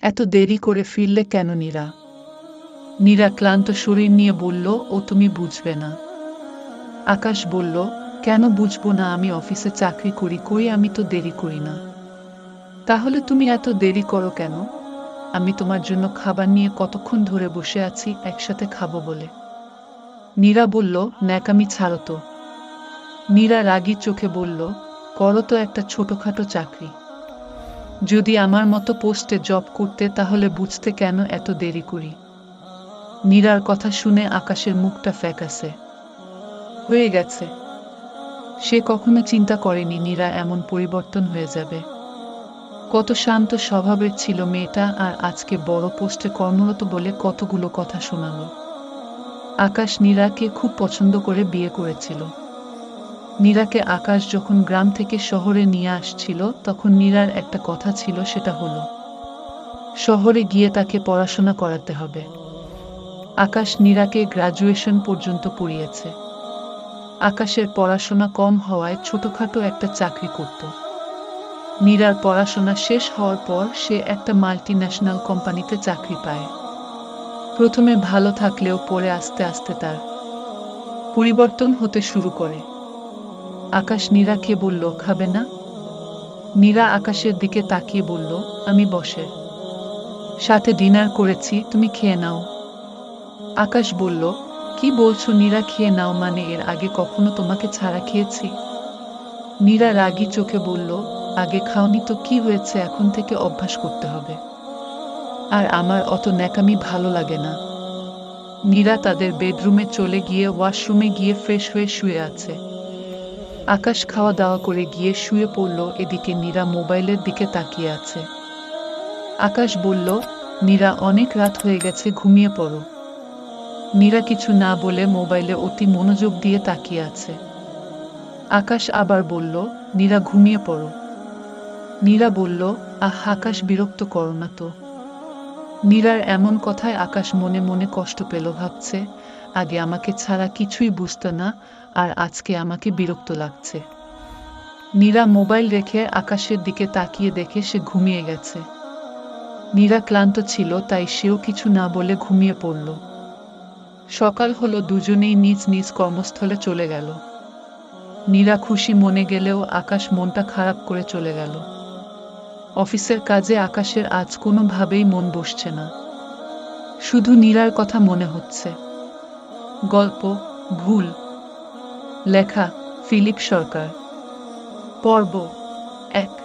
এত দেরি করে ফিরলে কেন নীরা? নীরা ক্লান্ত শরীর নিয়ে বলল, ও তুমি বুঝবে না। আকাশ বলল, কেন বুঝবো না? আমি অফিসে চাকরি করি, আমি তো দেরি করি না। তাহলে তুমি এত দেরি করো কেন? আমি তোমার জন্য খাবার নিয়ে কতক্ষণ ধরে বসে আছি, একসাথে খাবো বলে। নীরা বলল, ন্যাকামি ছাড়ো তো। নীরা রাগী চোখে বলল, করো তো একটা ছোটখাটো চাকরি। যদি আমার মতো পোস্টে জব করতে তাহলে বুঝতে কেন এত দেরি করি। নীরার কথা শুনে আকাশের মুখটা ফ্যাকাসে হয়ে গেছে। সে কখনো চিন্তা করেনি নীরা এমন পরিবর্তন হয়ে যাবে। কত শান্ত স্বভাবের ছিল মেয়েটা, আর আজকে বড় পোস্টে কর্মরত বলে কতগুলো কথা শোনালো। আকাশ নীরাকে খুব পছন্দ করে বিয়ে করেছিল। নীরাকে আকাশ যখন গ্রাম থেকে শহরে নিয়ে আসছিল তখন নীরার একটা কথা ছিল, সেটা হলো শহরে গিয়ে তাকে পড়াশোনা করাতে হবে। আকাশ নীরাকে গ্রাজুয়েশন পর্যন্ত পড়িয়েছে। আকাশের পড়াশোনা কম হওয়ায় ছোটখাটো একটা চাকরি করত। নীরার পড়াশোনা শেষ হওয়ার পর সে একটা মাল্টিন্যাশনাল কোম্পানিতে চাকরি পায়। প্রথমে ভালো থাকলেও পরে আস্তে আস্তে তার পরিবর্তন হতে শুরু করে। আকাশ নীরাকে বলল, খাবে না? নীরা আকাশের দিকে তাকিয়ে বলল, আমি বসে সাথে ডিনার করেছি, তুমি খেয়ে নাও। আকাশ বলল, কি বলছো নীরা? খেয়ে নাও মানে? এর আগে কখনো তোমাকে ছাড়া খেয়েছি? নীরা রাগী চোখে বলল, আগে খাওনি তো কি হয়েছে, এখন থেকে অভ্যাস করতে হবে। আর আমার অত ন্যাকামি ভালো লাগে না। নীরা তাদের বেডরুমে চলে গিয়ে ওয়াশরুমে গিয়ে ফ্রেশ হয়ে শুয়ে আছে। আকাশ খাওয়া দাওয়া করে গিয়ে শুয়ে পড়ল, এদিকে নীরা মোবাইলের দিকে তাকিয়ে আছে। আকাশ বলল, নীরা অনেক রাত হয়ে গেছে, ঘুমিয়ে পড়ো। নীরা কিছু না বলে মোবাইলে অতি মনোযোগ দিয়ে তাকিয়ে আছে। আকাশ আবার বলল, নীরা ঘুমিয়ে পড়ো। নীরা বলল, আকাশ বিরক্ত করো না তো। নীরার এমন কথায় আকাশ মনে মনে কষ্ট পেল, ভাবছে আগে আমাকে ছাড়া কিছুই বুঝতো না, আর আজকে আমাকে বিরক্ত লাগছে। নীরা মোবাইল রেখে আকাশের দিকে তাকিয়ে দেখে সে ঘুমিয়ে গেছে। নীরা ক্লান্ত ছিল তাই সেও কিছু না বলে ঘুমিয়ে পড়ল। সকাল হলো, দুজনেই নিজ নিজ কর্মস্থলে চলে গেল। নীরা খুশি মনে গেলেও আকাশ মনটা খারাপ করে চলে গেল। অফিসের কাজে আকাশের আজ কোনোভাবেই মন বসছে না। শুধু নীরার কথা মনে হচ্ছে। গল্প ভুল লেখা ফিলিপ সরকার। পর্ব 1।